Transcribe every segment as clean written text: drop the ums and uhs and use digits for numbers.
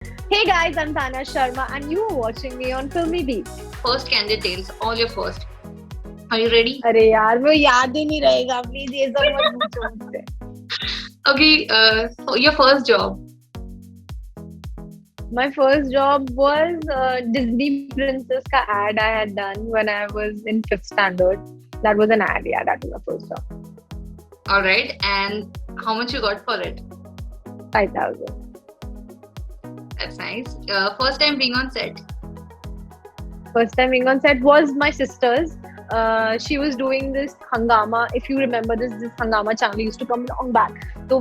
Hey guys, I'm Tanya Sharma and you are watching me on Filmy Beat. First candid tales, all your first. Are you ready? अरे यार वो याद ही नहीं रहेगा, please ये सब मत पूछो मुझसे. Okay, so your first job. My first job was Disney Princess का ad I had done when I was in 5th standard. That was an ad, yeah, that was my first job. All right, and how much you got for it? 5,000. That's nice. First time being on set. First time being on set was my sister's. She was doing this Hangama. If you remember this Hangama channel used to come long back. So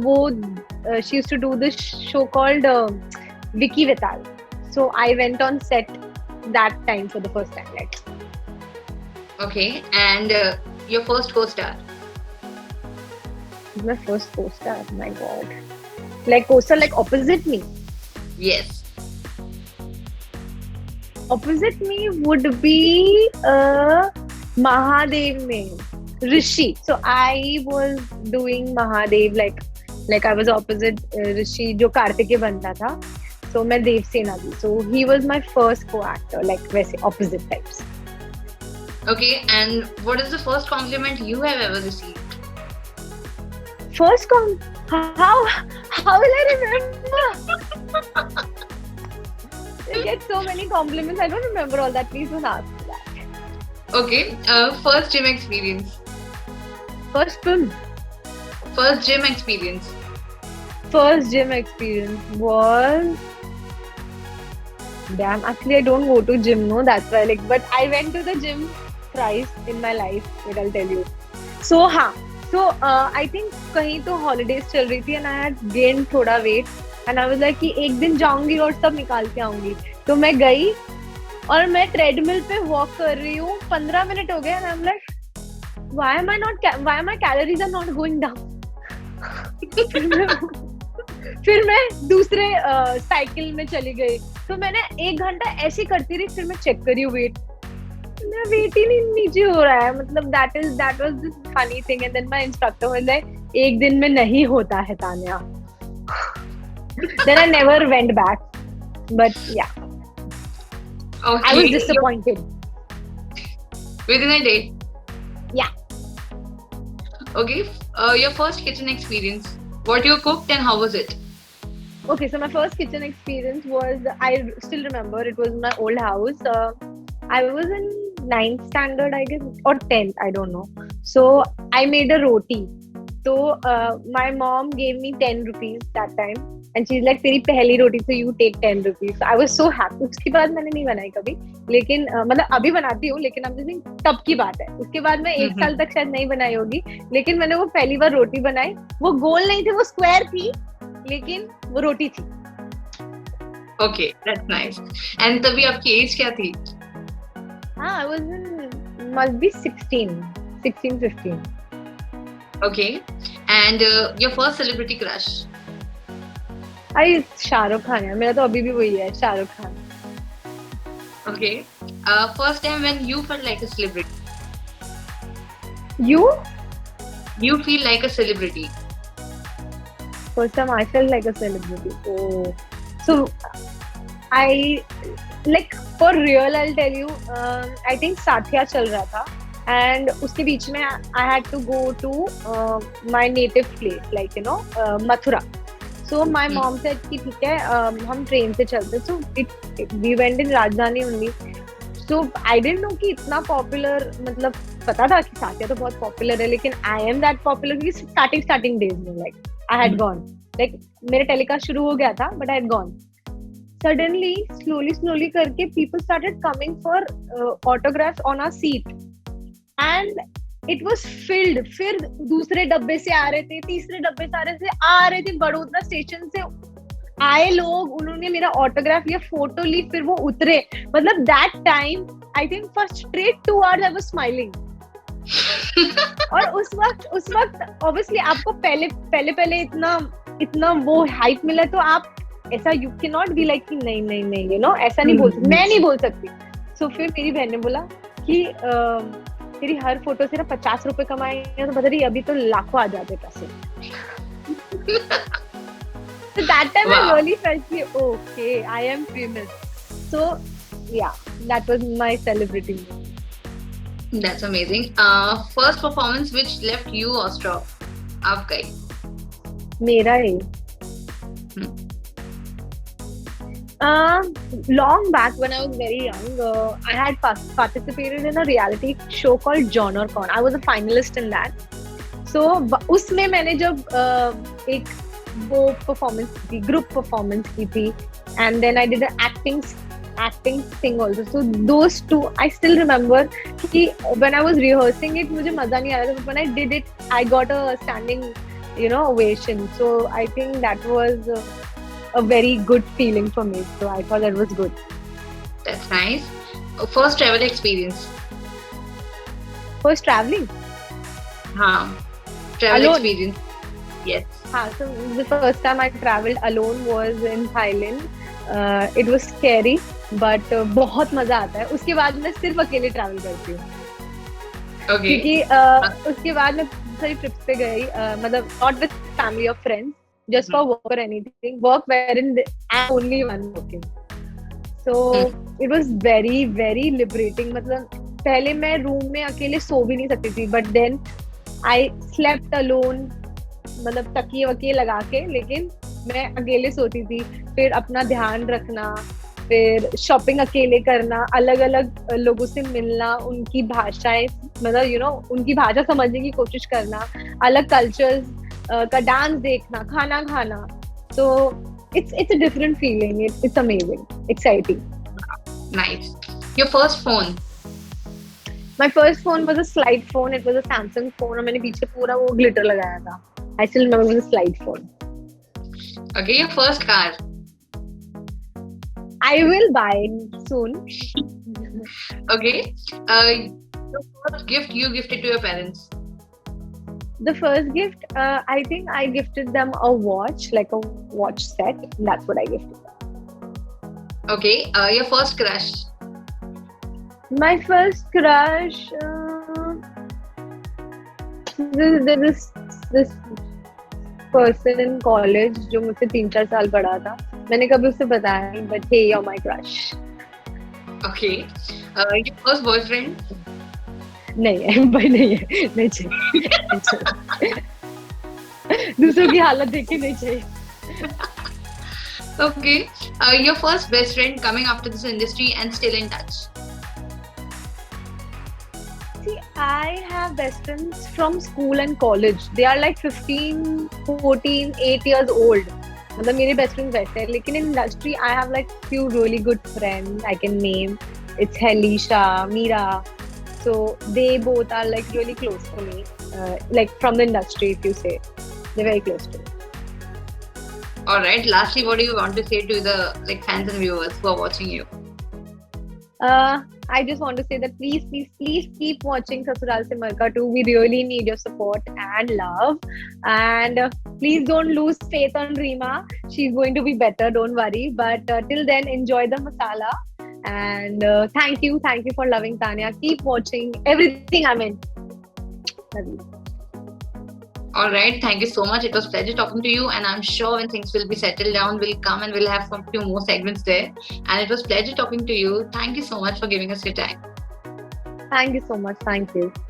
she used to do this show called Vicky Vital. So I went on set that time for the first time. Like. Okay, and your first co-star. My first co-star. My God. Like co-star, like opposite me. Yes. Opposite me would be Mahadev mein Rishi. So I was doing Mahadev like I was opposite Rishi जो कार्तिकेय बनता था. So मैं देवसेना थी. So he was my first co-actor, like वैसे opposite types. Okay, and what is the first compliment you have ever received? First how will I remember? I get so many compliments. I don't remember all that. Please don't ask me that. Okay, first gym experience. First film. First gym experience. First gym experience was damn. Actually, I don't go to gym. No, that's why. But I went to the gym thrice in my life. Wait, I'll tell you. So I think कहीं तो holidays चल रही थी and I had gained थोड़ा weight and I was like कि एक दिन जाऊंगी और सब निकाल के आऊंगी. तो मैं गई और मैं treadmill पे walk कर रही हूँ. 15 मिनट हो गए and I'm like, why my calories are not going down? फिर मैं दूसरे साइकिल में चली गई. तो मैंने 1 घंटा ऐसे करती रही. फिर मैं चेक करी वेट. मेरा वेट ही नहीं नीचे हो रहा है. मतलब that was this funny thing. And then my instructor was like, एक दिन में नहीं होता है Tanya. Then I never went back. But yeah. Okay. I was disappointed. Within a day. Yeah. Okay, your first kitchen experience. What you cooked and how was it? Okay, so my first kitchen experience was, I still remember, it was in my old house. I was in 9th standard, I guess, or 10th, I don't know. So I made a roti. So my mom gave me 10 rupees that time. And she's like, तेरी पहली रोटी, so you take 10 rupees. So I was so happy. उसके बाद मैंने नहीं बनाई कभी. लेकिन मतलब अभी बनाती हूँ, लेकिन I'm just तब की बात है. उसके बाद मैं 1 साल तक शायद नहीं बनाई होगी. लेकिन मैंने वो पहली बार रोटी बनाई. वो गोल नहीं थी, वो स्क्वायर थी. लेकिन वो रोटी थी. Okay, that's nice. And तभी आपकी एज क्या थी? I was must be 16, 15. Okay, and your first celebrity crush? Shahrukh Khan है. मेरा तो अभी भी वही है, Shahrukh Khan. Okay, first time when you felt like a celebrity? You? You feel like a celebrity? First time I felt like a celebrity. Oh, so I like for real. I'll tell you. I think साथिया चल रहा था. And उसके बीच में I had to go to my native place, like Mathura. So my mom said कि ठीक है, हम train से चलते. So we went in राजधानी only. So I didn't know कि इतना popular, मतलब पता था कि साथिया तो बहुत popular है, लेकिन I am that popular क्योंकि starting days में like I had gone. Like मेरे telecast शुरू हो गया था, but I had gone. Suddenly, slowly करके people started coming for autographs on our seat. And it was filled. फिर दूसरे डब्बे से आ रहे थे, तीसरे डब्बे से आ रहे थे. बड़ोदरा स्टेशन से आए लोग, उन्होंने मेरा ऑटोग्राफ लिया, फोटो ली, फिर वो उतरे. मतलब that time, I think for straight 2 hours I was smiling. और उस वक्त obviously आपको पहले इतना वो हाइप मिला, तो आप ऐसा you cannot be like कि नहीं ऐसा नहीं बोल सकती. मैं नहीं बोल सकती. So फिर मेरी बहन ने बोला कि तेरी हर फोटो से ना 50 रुपए कमाएंगे, तो बता रही अभी तो लाखों आ जाते पैसे. So that time I Wow, really felt like, okay, I am famous. So yeah, that was my celebrity moment. that's amazing. First performance which left you awestruck. आपका ही. मेरा ही. Hmm. Long back when I was very young, I had participated in a reality show called JonerCon. I was a finalist in that. So उसमें मैंने जब एक वो performance की थी, group performance की थी, and then I did an acting thing also. So those two I still remember कि when I was rehearsing it मुझे मजा नहीं आ रहा था, but when I did it I got a standing ovation. So I think that was a very good feeling for me. So I thought that was good. That's nice. First travel experience. First traveling. हाँ. Travel Alone. experience. Yes. हाँ, so the first time I traveled alone was in Thailand. It was scary, but बहुत मजा आता है. उसके बाद मैं सिर्फ अकेले travel करती हूँ. Okay. क्योंकि उसके बाद मैं सारी trips पे गई, मतलब not with family or friends, just for work or anything. Work wherein I'm only one working. So it was very very liberating. मतलब पहले मैं रूम में अकेले सो भी नहीं सकती थी, but then I slept alone, मतलब तकिए वकिए लगा के, लेकिन मैं अकेले सोती थी. फिर अपना ध्यान रखना, फिर शॉपिंग अकेले करना, अलग अलग लोगों से मिलना, उनकी भाषाएं, मतलब उनकी भाषा समझने की कोशिश करना, अलग कल्चर्स का डांस देखना, खाना खाना. So it's a different feeling. It's amazing, exciting. Nice. Your first phone. My first phone was a slide phone. It was a Samsung phone और मैंने पीछे पूरा वो glitter लगाया था. I still remember it was a slide phone. Okay. Your first car. I will buy it soon. Okay. The first gift you gifted to your parents. The first gift, I think I gifted them a watch, like a watch set. That's what I gifted them. Okay. Your first crush. My first crush, this person in college जो मुझसे 3-4 साल बड़ा था. मैंने कभी उससे बताया नहीं, but hey, you're my crush. Okay. Your first boyfriend. नहीं है, भाई नहीं है, नहीं चाहिए. दूसरों की हालत देख के नहीं चाहिए. Okay. Your first best friend coming after this industry and still in touch. See, I have best friends from school and college. They are like 15, 14, 8 years old. मतलब मेरे best friends वैसे हैं. लेकिन in industry, I have like few really good friends I can name. It's Helisha, Meera. So they both are like really close to me. Like from the industry, if you say, they're very close to me. All right. Lastly, what do you want to say to the fans and viewers who are watching you? I just want to say that please keep watching Sasural Se Marka 2. We really need your support and love. And please don't lose faith on Reema. She's going to be better, don't worry. But till then, enjoy the masala. And thank you for loving Tanya. Keep watching everything I'm in. Love you. All right. Thank you so much. It was a pleasure talking to you. And I'm sure when things will be settled down, we'll come and we'll have a few more segments there. And it was a pleasure talking to you. Thank you so much for giving us your time. Thank you so much. Thank you.